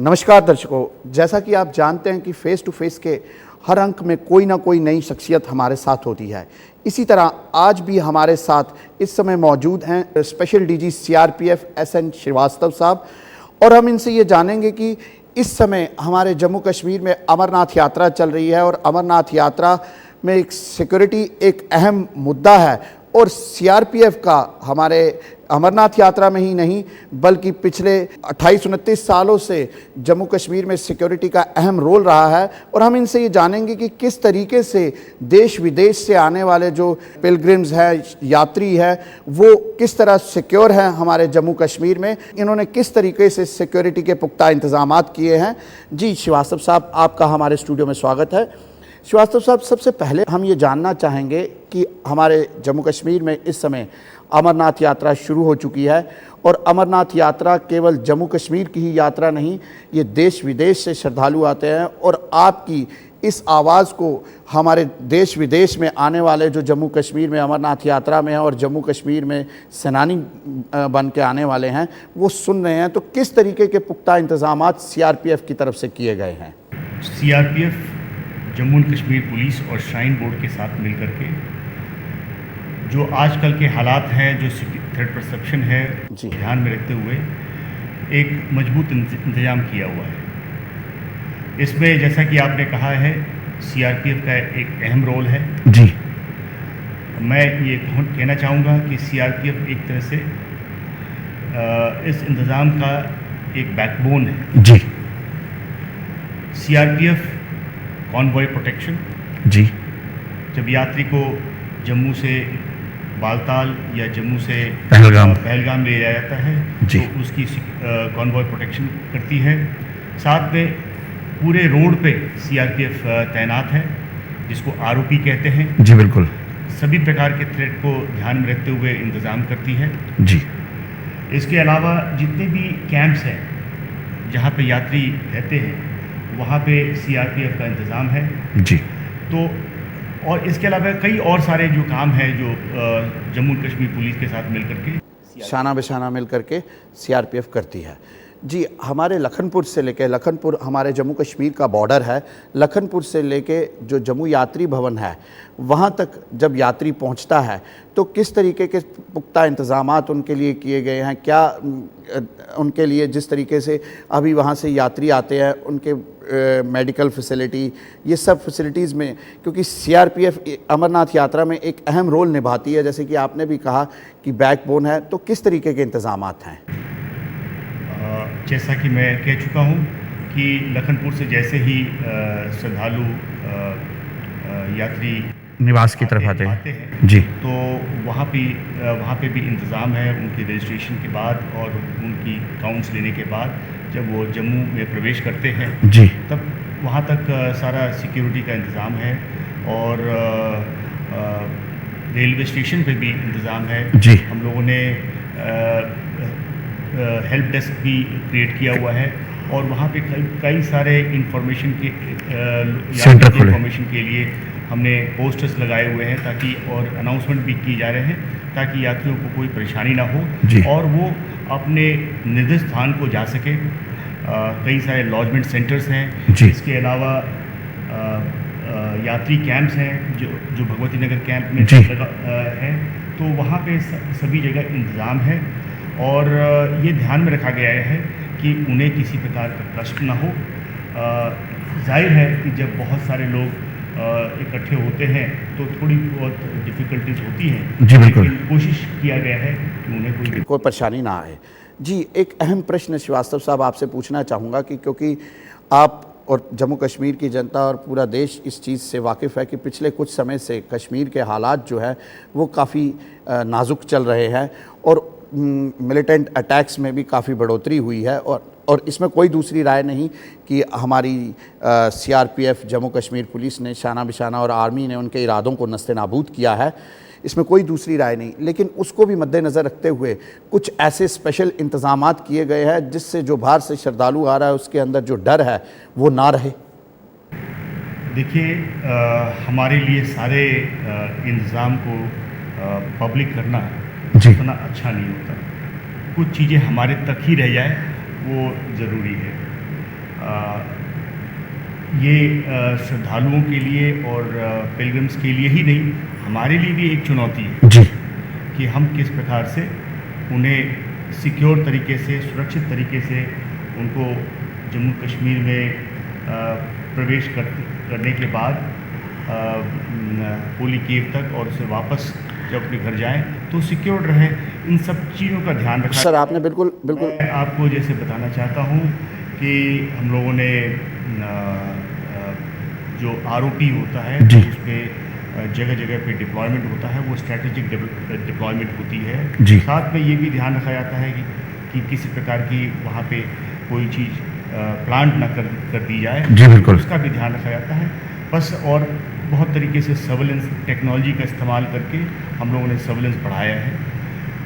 नमस्कार दर्शकों, जैसा कि आप जानते हैं कि फेस टू फेस के हर अंक में कोई ना कोई नई शख्सियत हमारे साथ होती है। इसी तरह आज भी हमारे साथ इस समय मौजूद हैं special DG CRPF SN Srivastava साहब, और हम इनसे ये जानेंगे कि इस समय हमारे जम्मू कश्मीर में अमरनाथ यात्रा चल रही है और अमरनाथ यात्रा में एक सिक्योरिटी एक अहम मुद्दा है, और सीआरपीएफ का हमारे अमरनाथ यात्रा में ही नहीं बल्कि पिछले 28-29 सालों से जम्मू कश्मीर में सिक्योरिटी का अहम रोल रहा है। और हम इनसे ये जानेंगे कि किस तरीके से देश विदेश से आने वाले जो पिलग्रिम्स हैं, यात्री हैं, वो किस तरह सिक्योर हैं हमारे जम्मू कश्मीर में, इन्होंने किस तरीके से सिक्योरिटी के पुख्ता इंतजामात किए हैं। जी श्रीवास्तव साहब, आपका हमारे स्टूडियो में स्वागत है। श्रीवास्तव साहब, सबसे पहले हम ये जानना चाहेंगे कि हमारे जम्मू कश्मीर में इस समय अमरनाथ यात्रा शुरू हो चुकी है, और अमरनाथ यात्रा केवल जम्मू कश्मीर की ही यात्रा नहीं, ये देश विदेश से श्रद्धालु आते हैं, और आपकी इस आवाज़ को हमारे देश विदेश में आने वाले जो जम्मू कश्मीर में अमरनाथ यात्रा में हैं और जम्मू कश्मीर में सेनानी बन के आने वाले हैं, वो सुन रहे हैं। तो किस तरीके के पुख्ता इंतजामात सीआरपीएफ की तरफ से किए गए हैं? CRPF, Jammu and Kashmir police और श्राइन बोर्ड के साथ मिलकर के जो आजकल के हालात हैं, जो थ्रेट परसेप्शन है, ध्यान में रखते हुए एक मजबूत इंतजाम किया हुआ है। इसमें जैसा कि आपने कहा है, सीआरपीएफ का एक अहम रोल है। जी, मैं ये कहना चाहूँगा कि सीआरपीएफ एक तरह से इस इंतज़ाम का एक बैकबोन है। जी, सीआरपीएफ कॉन्वॉय प्रोटेक्शन, जी, जब यात्री को जम्मू से बालताल या जम्मू से पहलगाम ले जाया जाता है, तो उसकी कॉन्वॉय प्रोटेक्शन करती है। साथ में पूरे रोड पे सीआरपीएफ तैनात है, जिसको आरओपी कहते हैं। जी बिल्कुल। सभी प्रकार के थ्रेट को ध्यान में रखते हुए इंतज़ाम करती है। जी, इसके अलावा जितने भी कैंप्स हैं जहाँ पे यात्री रहते हैं, वहाँ पे सीआरपीएफ का इंतज़ाम है। जी, तो और इसके अलावा कई और सारे जो काम हैं जो जम्मू कश्मीर पुलिस के साथ मिलकर के शाना बशाना मिल करके सीआरपीएफ करती है। जी, हमारे लखनपुर से लेके, लखनपुर हमारे जम्मू कश्मीर का बॉर्डर है, लखनपुर से लेके जो जम्मू यात्री भवन है वहाँ तक जब यात्री पहुँचता है तो किस तरीके के पुख्ता इंतज़ामात उनके लिए किए गए हैं? क्या उनके लिए जिस तरीके से अभी वहाँ से यात्री आते हैं, उनके मेडिकल फैसिलिटी, ये सब फैसिलिटीज़ में, क्योंकि सीआरपीएफ अमरनाथ यात्रा में एक अहम रोल निभाती है, जैसे कि आपने भी कहा कि बैकबोन है, तो किस तरीके के इंतज़ामात हैं? जैसा कि मैं कह चुका हूँ कि लखनपुर से जैसे ही श्रद्धालु यात्री निवास की तरफ आते हैं जी, तो वहाँ पे भी इंतज़ाम है उनके रजिस्ट्रेशन के बाद और उनकी काउंट्स लेने के बाद। जब वो जम्मू में प्रवेश करते हैं जी, तब वहाँ तक सारा सिक्योरिटी का इंतज़ाम है, और रेलवे स्टेशन पे भी इंतज़ाम है जी। हम लोगों ने हेल्प डेस्क भी क्रिएट किया हुआ है, और वहाँ पे कई सारे इंफॉर्मेशन के लिए हमने पोस्टर्स लगाए हुए हैं, ताकि और अनाउंसमेंट भी की जा रहे हैं ताकि यात्रियों को कोई परेशानी ना हो और वो अपने निर्दिष्ट स्थान को जा सके। कई सारे लॉजमेंट सेंटर्स हैं। इसके अलावा यात्री कैंप्स हैं जो भगवती नगर कैंप में हैं, तो वहाँ पे सभी जगह इंतज़ाम है, और ये ध्यान में रखा गया है कि उन्हें किसी प्रकार का कष्ट ना हो। जाहिर है कि जब बहुत सारे लोग इकट्ठे होते हैं तो थोड़ी बहुत डिफ़िकल्टीज होती हैं, जी बिल्कुल, लेकिन कोशिश किया गया है कि उन्हें कोई परेशानी ना आए। जी, एक अहम प्रश्न श्रीवास्तव साहब आपसे पूछना चाहूँगा कि क्योंकि आप और जम्मू कश्मीर की जनता और पूरा देश इस चीज़ से वाकिफ़ है कि पिछले कुछ समय से कश्मीर के हालात जो है वो काफ़ी नाजुक चल रहे हैं, और मिलिटेंट अटैक्स में भी काफ़ी बढ़ोतरी हुई है, और इसमें कोई दूसरी राय नहीं कि हमारी सीआरपीएफ जम्मू कश्मीर पुलिस ने, शाना बिशाना और आर्मी ने उनके इरादों को नस्ते-नाबूद किया है, इसमें कोई दूसरी राय नहीं। लेकिन उसको भी मद्देनज़र रखते हुए कुछ ऐसे स्पेशल इंतज़ामात किए गए हैं जिससे जो बाहर से श्रद्धालु आ रहा है उसके अंदर जो डर है वो ना रहे। देखिए, हमारे लिए सारे इंतज़ाम को पब्लिक करना उतना अच्छा नहीं होता। कुछ चीज़ें हमारे तक ही रह जाए वो ज़रूरी है। ये श्रद्धालुओं के लिए और पिलग्रिम्स के लिए ही नहीं, हमारे लिए भी एक चुनौती है जी कि हम किस प्रकार से उन्हें सिक्योर तरीके से, सुरक्षित तरीके से उनको जम्मू कश्मीर में प्रवेश करने के बाद होली केव तक और उसे वापस जब अपने घर जाएं तो सिक्योर रहे। इन सब चीज़ों का ध्यान रखा। सर आपने बिल्कुल मैं आपको जैसे बताना चाहता हूँ कि हम लोगों ने जो आरओपी होता है जी। उस पर जगह जगह पे डिप्लॉयमेंट होता है, वो स्ट्रैटेजिक डिप्लॉयमेंट होती है। जी। साथ में ये भी ध्यान रखा जाता है कि किसी प्रकार की वहाँ पे कोई चीज़ प्लांट ना कर दी जाए। जी बिल्कुल। उसका भी ध्यान रखा जाता है बस। और बहुत तरीके से सर्विलेंस टेक्नोलॉजी का इस्तेमाल करके हम लोगों ने सर्विलेंस बढ़ाया है।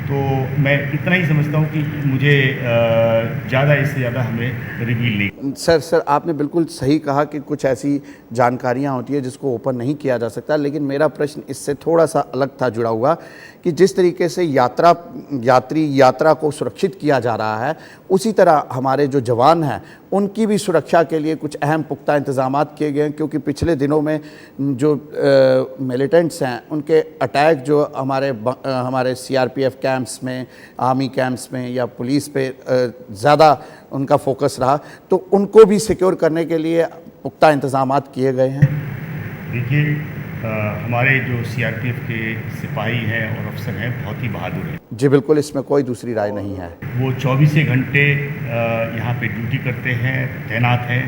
तो मैं इतना ही समझता हूँ कि मुझे ज़्यादा इससे ज़्यादा हमें रिवील नहीं। सर आपने बिल्कुल सही कहा कि कुछ ऐसी जानकारियां होती है जिसको ओपन नहीं किया जा सकता, लेकिन मेरा प्रश्न इससे थोड़ा सा अलग था जुड़ा हुआ कि जिस तरीके से यात्रा को सुरक्षित किया जा रहा है, उसी तरह हमारे जो जवान हैं उनकी भी सुरक्षा के लिए कुछ अहम पुख्ता इंतजाम किए गए हैं, क्योंकि पिछले दिनों में जो मिलिटेंट्स हैं उनके अटैक जो हमारे सीआरपीएफ कैंप्स में, आर्मी कैंप्स में या पुलिस पे ज़्यादा उनका फोकस रहा, तो उनको भी सिक्योर करने के लिए पुख्ता इंतजाम किए गए हैं। देखिए, हमारे जो सीआरपीएफ के सिपाही हैं और अफसर हैं बहुत ही बहादुर हैं। जी बिल्कुल, इसमें कोई दूसरी राय नहीं है। वो 24 घंटे यहाँ पे ड्यूटी करते हैं, तैनात हैं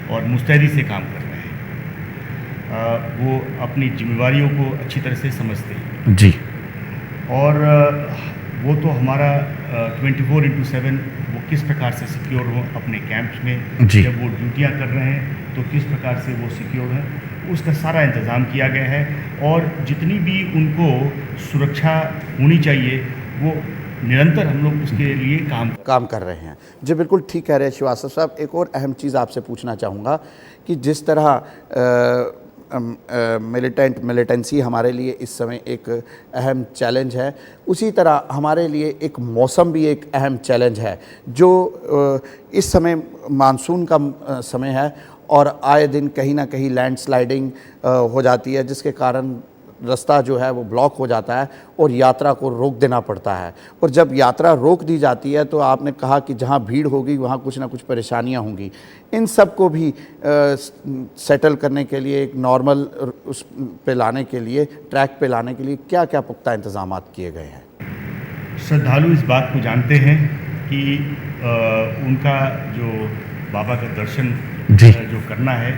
और मुस्तैदी से काम कर रहे हैं। वो अपनी जिम्मेवारियों को अच्छी तरह से समझते हैं जी। और वो तो हमारा 24/7 वो किस प्रकार से सिक्योर हो अपने कैंप्स में, जी। जब वो ड्यूटियाँ कर रहे हैं तो किस प्रकार से वो सिक्योर हैं, उसका सारा इंतज़ाम किया गया है। और जितनी भी उनको सुरक्षा होनी चाहिए वो निरंतर हम लोग उसके लिए काम कर रहे हैं। जी बिल्कुल ठीक कह रहे हैं श्रीवास्तव साहब। एक और अहम चीज़ आपसे पूछना चाहूँगा कि जिस तरह मिलिटेंसी हमारे लिए इस समय एक अहम चैलेंज है, उसी तरह हमारे लिए एक मौसम भी एक अहम चैलेंज है। जो इस समय मानसून का समय है और आए दिन कहीं ना कहीं लैंडस्लाइडिंग हो जाती है, जिसके कारण रास्ता जो है वो ब्लॉक हो जाता है और यात्रा को रोक देना पड़ता है। और जब यात्रा रोक दी जाती है तो आपने कहा कि जहाँ भीड़ होगी वहाँ कुछ ना कुछ परेशानियाँ होंगी। इन सब को भी सेटल करने के लिए, एक नॉर्मल उस पे लाने के लिए, ट्रैक पे लाने के लिए क्या क्या पुख्ता इंतजाम किए गए हैं? श्रद्धालु इस बात को जानते हैं कि उनका जो बाबा का दर्शन जो करना है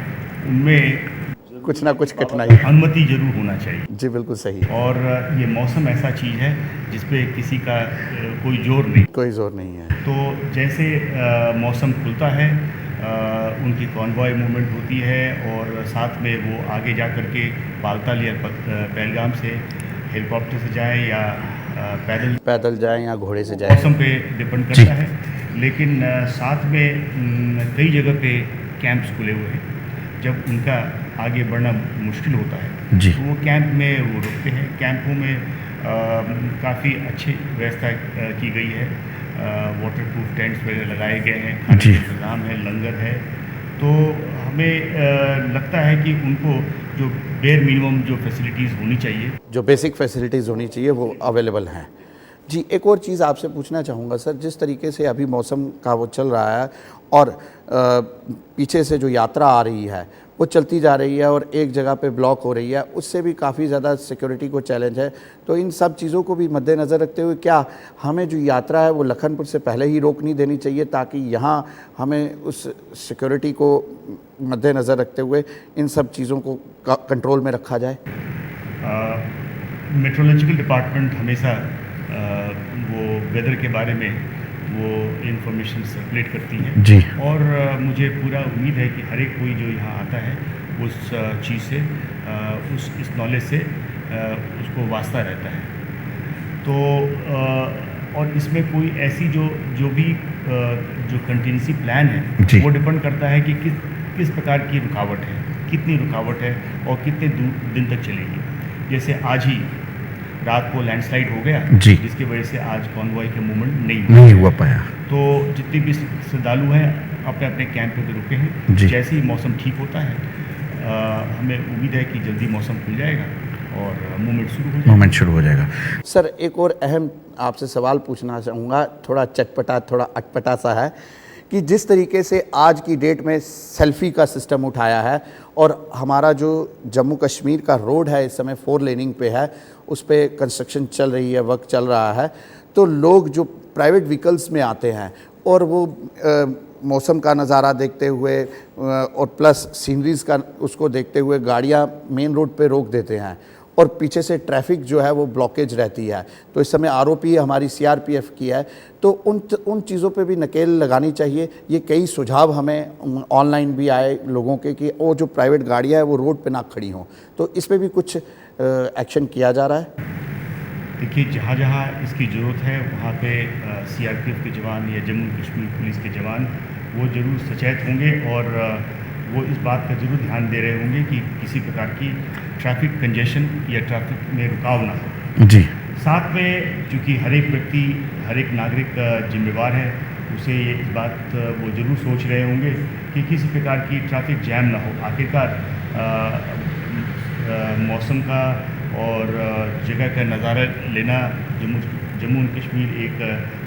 उनमें कुछ ना कुछ कठिनाई, अनुमति जरूर होना चाहिए। जी बिल्कुल सही। और ये मौसम ऐसा चीज़ है जिस पे किसी का कोई जोर नहीं है। तो जैसे मौसम खुलता है उनकी कॉन्वॉय मूवमेंट होती है और साथ में वो आगे जा कर के बालताल या पहलगाम से हेलीकॉप्टर से जाएं या पैदल जाएं या घोड़े से जाएं, मौसम पे डिपेंड करता है। लेकिन साथ में कई जगह पे कैंप्स खुले हुए हैं। जब उनका आगे बढ़ना मुश्किल होता है जी। तो वो कैंप में वो रुकते हैं। कैंपों में काफ़ी अच्छी व्यवस्था की गई है। वाटरप्रूफ टेंट्स वगैरह लगाए गए हैं, खाने का इंतज़ाम है, लंगर है। तो हमें लगता है कि उनको जो बेयर मिनिमम जो फैसिलिटीज़ होनी चाहिए, जो बेसिक फैसिलिटीज़ होनी चाहिए वो अवेलेबल हैं। जी, एक और चीज़ आपसे पूछना चाहूँगा सर, जिस तरीके से अभी मौसम का वो चल रहा है और पीछे से जो यात्रा आ रही है वो चलती जा रही है और एक जगह पे ब्लॉक हो रही है, उससे भी काफ़ी ज़्यादा सिक्योरिटी को चैलेंज है। तो इन सब चीज़ों को भी मद्देनज़र रखते हुए क्या हमें जो यात्रा है वो लखनपुर से पहले ही रोक नहीं देनी चाहिए, ताकि यहाँ हमें उस सिक्योरिटी को मद्देनज़र रखते हुए इन सब चीज़ों को कंट्रोल में रखा जाए? मेट्रोलॉजिकल डिपार्टमेंट हमेशा वो वेदर के बारे में वो इंफॉर्मेशन सर्कुलेट करती है जी। और मुझे पूरा उम्मीद है कि हर एक कोई जो यहाँ आता है उस चीज़ से इस नॉलेज से उसको वास्ता रहता है। तो और इसमें कोई ऐसी जो भी जो कंटिजेंसी प्लान है वो डिपेंड करता है कि किस प्रकार की रुकावट है, कितनी रुकावट है और कितने दिन तक चलेगी। जैसे आज ही रात को लैंडस्लाइड हो गया जी, जिसकी वजह से आज कॉन्वॉय के मूवमेंट नहीं हुआ पाया। तो जितने भी श्रद्धालु हैं अपने अपने कैंप पे रुके हैं। जैसे ही मौसम ठीक होता है हमें उम्मीद है कि जल्दी मौसम खुल जाएगा और मूवमेंट शुरू हो जाएगा। सर एक और अहम आपसे सवाल पूछना चाहूँगा, थोड़ा चटपटा थोड़ा अटपटा सा है कि जिस तरीके से आज की डेट में सेल्फी का सिस्टम उठाया है और हमारा जो जम्मू कश्मीर का रोड है इस समय 4 लेनिंग पे है, उस पर कंस्ट्रक्शन चल रही है, वर्क चल रहा है, तो लोग जो प्राइवेट व्हीकल्स में आते हैं और वो मौसम का नज़ारा देखते हुए और प्लस सीनरीज़ का उसको देखते हुए गाड़ियाँ मेन रोड पे रोक देते हैं और पीछे से ट्रैफिक जो है वो ब्लॉकेज रहती है। तो इस समय आरोपी हमारी सीआरपीएफ की है, तो उन चीज़ों पे भी नकेल लगानी चाहिए। ये कई सुझाव हमें ऑनलाइन भी आए लोगों के कि वो जो प्राइवेट गाड़ियाँ हैं वो रोड पे ना खड़ी हों, तो इस पे भी कुछ एक्शन किया जा रहा है। देखिए, जहाँ जहाँ इसकी ज़रूरत है वहाँ पे सीआरपीएफ के जवान या जम्मू कश्मीर पुलिस के जवान वो ज़रूर सचेत होंगे और वो इस बात का ज़रूर ध्यान दे रहे होंगे कि किसी प्रकार की ट्रैफिक कंजेशन या ट्रैफिक में रुकाव ना हो। जी। साथ में चूँकि हर एक व्यक्ति, हर एक नागरिक जिम्मेवार है, उसे ये इस बात वो ज़रूर सोच रहे होंगे कि किसी प्रकार की ट्रैफिक जैम ना हो। आखिरकार मौसम का और जगह का नज़ारा लेना जम्मू एंड कश्मीर एक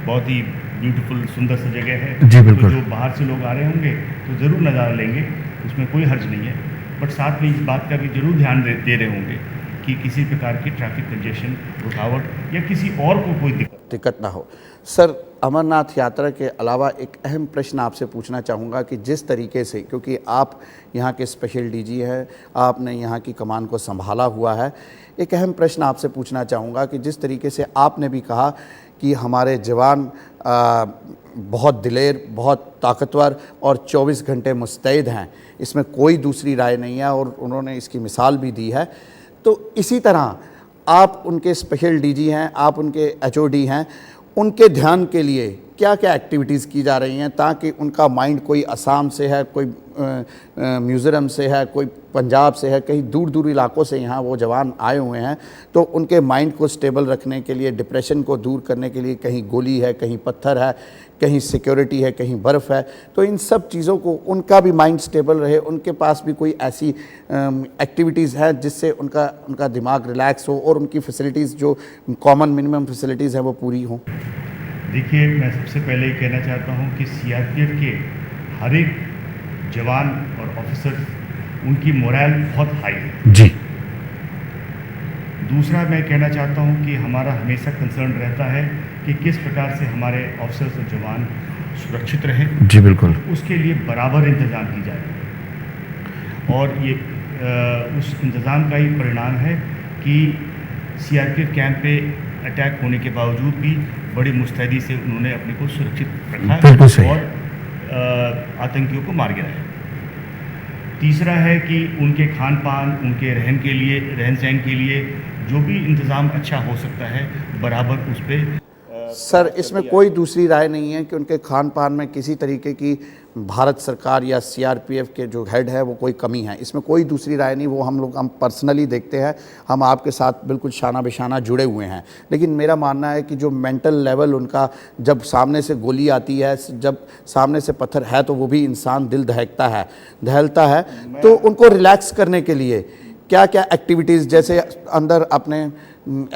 बहुत ही ब्यूटीफुल सुंदर सी जगह है। जी बिल्कुल। तो जो बाहर से लोग आ रहे होंगे तो ज़रूर नज़ारा लेंगे, उसमें कोई हर्ज नहीं है, बट साथ में इस बात का भी ज़रूर ध्यान दे रहे होंगे कि किसी प्रकार की ट्रैफिक कंजेशन, रुकावट या किसी और को कोई दिक्कत ना हो। सर, अमरनाथ यात्रा के अलावा एक अहम प्रश्न आपसे पूछना चाहूँगा कि जिस तरीके से, क्योंकि आप यहाँ के स्पेशल डीजी हैं, आपने यहाँ की कमान को संभाला हुआ है, एक अहम प्रश्न आपसे पूछना चाहूँगा कि जिस तरीके से आपने भी कहा कि हमारे जवान बहुत दिलेर, बहुत ताकतवर और 24 घंटे मुस्तैद हैं, इसमें कोई दूसरी राय नहीं है और उन्होंने इसकी मिसाल भी दी है, तो इसी तरह आप उनके स्पेशल डीजी हैं, आप उनके एचओडी हैं, उनके ध्यान के लिए क्या क्या एक्टिविटीज़ की जा रही हैं ताकि उनका माइंड कोई असम से है, कोई मिज़ोरम से है, कोई पंजाब से है, कहीं दूर दूर इलाकों से यहाँ वो जवान आए हुए हैं, तो उनके माइंड को स्टेबल रखने के लिए, डिप्रेशन को दूर करने के लिए, कहीं गोली है, कहीं पत्थर है, कहीं सिक्योरिटी है, कहीं बर्फ़ है, तो इन सब चीज़ों को उनका भी माइंड स्टेबल रहे, उनके पास भी कोई ऐसी एक्टिविटीज़ है जिससे उनका दिमाग रिलैक्स हो और उनकी फैसिलिटीज़ जो कॉमन मिनिमम फैसिलिटीज़ हैं वो पूरी हों। देखिए, मैं सबसे पहले ये कहना चाहता हूँ कि सीआरपीएफ के हर एक जवान और ऑफिसर, उनकी मोरल बहुत हाई है। जी। दूसरा मैं कहना चाहता हूँ कि हमारा हमेशा कंसर्न रहता है कि किस प्रकार से हमारे ऑफिसर्स और जवान सुरक्षित रहें। जी बिल्कुल। उसके लिए बराबर इंतज़ाम की जाए और ये उस इंतज़ाम का ही परिणाम है कि सीआरपीएफ कैंप पे अटैक होने के बावजूद भी बड़ी मुस्तैदी से उन्होंने अपने को सुरक्षित रखा और आतंकियों को मार गिराया। तीसरा है कि उनके खान पान, उनके रहन सहन के लिए जो भी इंतज़ाम अच्छा हो सकता है, बराबर उस पर सर, इसमें कोई दूसरी राय नहीं है कि उनके खान पान में किसी तरीके की भारत सरकार या सीआरपीएफ के जो हेड है वो कोई कमी है, इसमें कोई दूसरी राय नहीं। वो हम पर्सनली देखते हैं, हम आपके साथ बिल्कुल शाना बिशाना जुड़े हुए हैं, लेकिन मेरा मानना है कि जो मेंटल लेवल उनका, जब सामने से गोली आती है, जब सामने से पत्थर है, तो वो भी इंसान दिल दहलता है, तो उनको रिलैक्स करने के लिए क्या क्या एक्टिविटीज़, जैसे अंदर अपने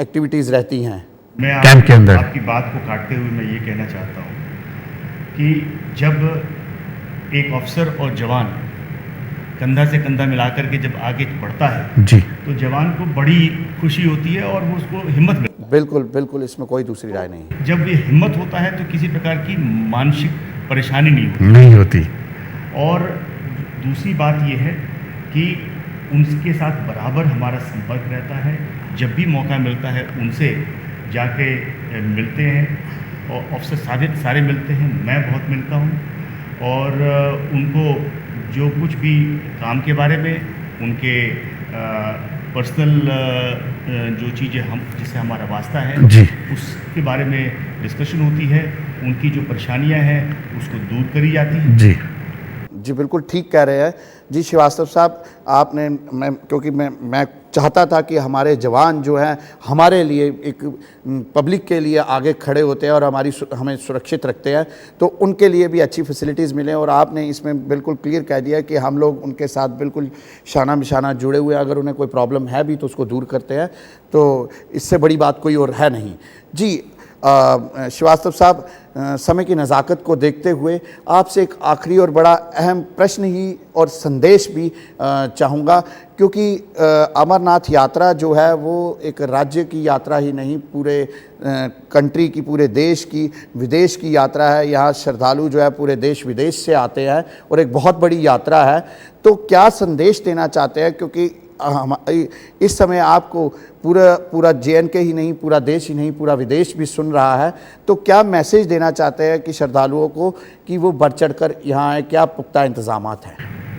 एक्टिविटीज़ रहती हैं मैं कैंप के अंदर? आपकी बात को काटते हुए मैं ये कहना चाहता हूँ कि जब एक अफसर और जवान कंधा से कंधा मिलाकर के जब आगे बढ़ता है जी, तो जवान को बड़ी खुशी होती है और वो उसको हिम्मत मिलती है। बिल्कुल बिल्कुल, इसमें कोई दूसरी राय नहीं है। जब ये हिम्मत होता है तो किसी प्रकार की मानसिक परेशानी नहीं होती। और दूसरी बात ये है कि उनके साथ बराबर हमारा संपर्क रहता है। जब भी मौका मिलता है उनसे जाके मिलते हैं और अफसर सारे मिलते हैं, मैं बहुत मिलता हूँ और उनको जो कुछ भी काम के बारे में, उनके पर्सनल जो चीज़ें जिससे हमारा वास्ता है जी, उसके बारे में डिस्कशन होती है। उनकी जो परेशानियां हैं उसको दूर करी जाती हैं। जी बिल्कुल ठीक कह रहे हैं जी श्रीवास्तव साहब। आपने, क्योंकि मैं चाहता था कि हमारे जवान जो हैं हमारे लिए एक पब्लिक के लिए आगे खड़े होते हैं और हमें सुरक्षित रखते हैं, तो उनके लिए भी अच्छी फैसिलिटीज़ मिलें। और आपने इसमें बिल्कुल क्लियर कह दिया कि हम लोग उनके साथ बिल्कुल शाना बिशाना जुड़े हुए हैं, अगर उन्हें कोई प्रॉब्लम है भी तो उसको दूर करते हैं, तो इससे बड़ी बात कोई और है नहीं। जी श्रीवास्तव साहब, समय की नज़ाकत को देखते हुए आपसे एक आखिरी और बड़ा अहम प्रश्न ही और संदेश भी चाहूँगा, क्योंकि अमरनाथ यात्रा जो है वो एक राज्य की यात्रा ही नहीं, पूरे कंट्री की, पूरे देश की, विदेश की यात्रा है। यहाँ श्रद्धालु जो है पूरे देश विदेश से आते हैं और एक बहुत बड़ी यात्रा है। तो क्या संदेश देना चाहते हैं, क्योंकि इस समय आपको पूरा JNK ही नहीं, पूरा देश ही नहीं, पूरा विदेश भी सुन रहा है, तो क्या मैसेज देना चाहते हैं कि श्रद्धालुओं को कि वो बढ़ चढ़ कर यहाँ आए, क्या पुख्ता इंतजामात हैं?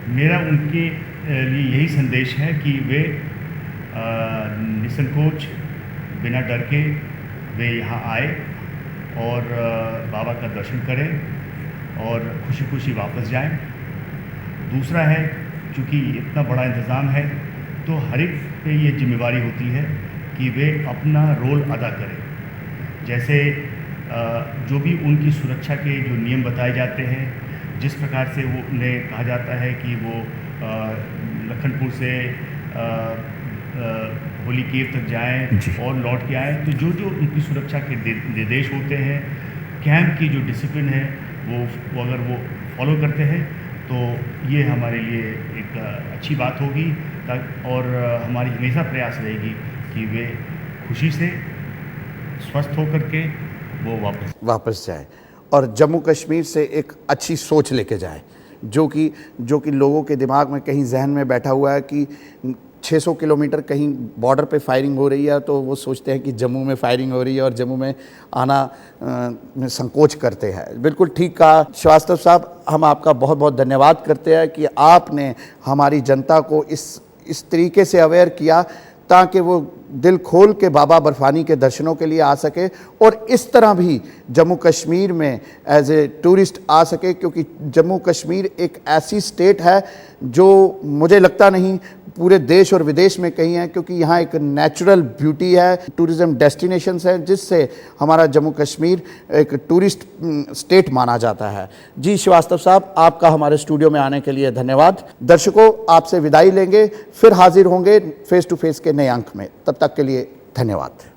मेरा उनके लिए यही संदेश है कि वे निसंकोच, बिना डर के वे यहाँ आए और बाबा का दर्शन करें और खुशी खुशी वापस जाएं। दूसरा है, चूँकि इतना बड़ा इंतज़ाम है तो हर एक पे ये जिम्मेवारी होती है कि वे अपना रोल अदा करें। जैसे जो भी उनकी सुरक्षा के जो नियम बताए जाते हैं, जिस प्रकार से वो उन्हें कहा जाता है कि वो लखनपुर से होली केव तक जाएं और लौट के आएँ, तो जो उनकी सुरक्षा के निर्देश होते हैं, कैंप की जो डिसिप्लिन है वो अगर वो फॉलो करते हैं तो ये हमारे लिए एक अच्छी बात होगी। और हमारी हमेशा प्रयास रहेगी कि वे खुशी से स्वस्थ होकर के वो वापस जाए और जम्मू कश्मीर से एक अच्छी सोच लेके जाए, जो कि लोगों के दिमाग में कहीं जहन में बैठा हुआ है कि 600 किलोमीटर कहीं बॉर्डर पे फायरिंग हो रही है, तो वो सोचते हैं कि जम्मू में फायरिंग हो रही है और जम्मू में आना में संकोच करते हैं। बिल्कुल ठीक कहा श्रीवास्तव साहब, हम आपका बहुत बहुत धन्यवाद करते हैं कि आपने हमारी जनता को इस तरीके से अवेयर किया ताकि वो दिल खोल के बाबा बर्फानी के दर्शनों के लिए आ सके और इस तरह भी जम्मू कश्मीर में एज ए टूरिस्ट आ सके, क्योंकि जम्मू कश्मीर एक ऐसी स्टेट है जो मुझे लगता नहीं पूरे देश और विदेश में कहीं है, क्योंकि यहाँ एक नेचुरल ब्यूटी है, टूरिज़्म डेस्टिनेशंस हैं, जिससे हमारा जम्मू कश्मीर एक टूरिस्ट स्टेट माना जाता है। जी श्रीवास्तव साहब, आपका हमारे स्टूडियो में आने के लिए धन्यवाद। दर्शकों, आपसे विदाई लेंगे, फिर हाजिर होंगे फेस टू फेस के नए अंक में। तब तक के लिए धन्यवाद।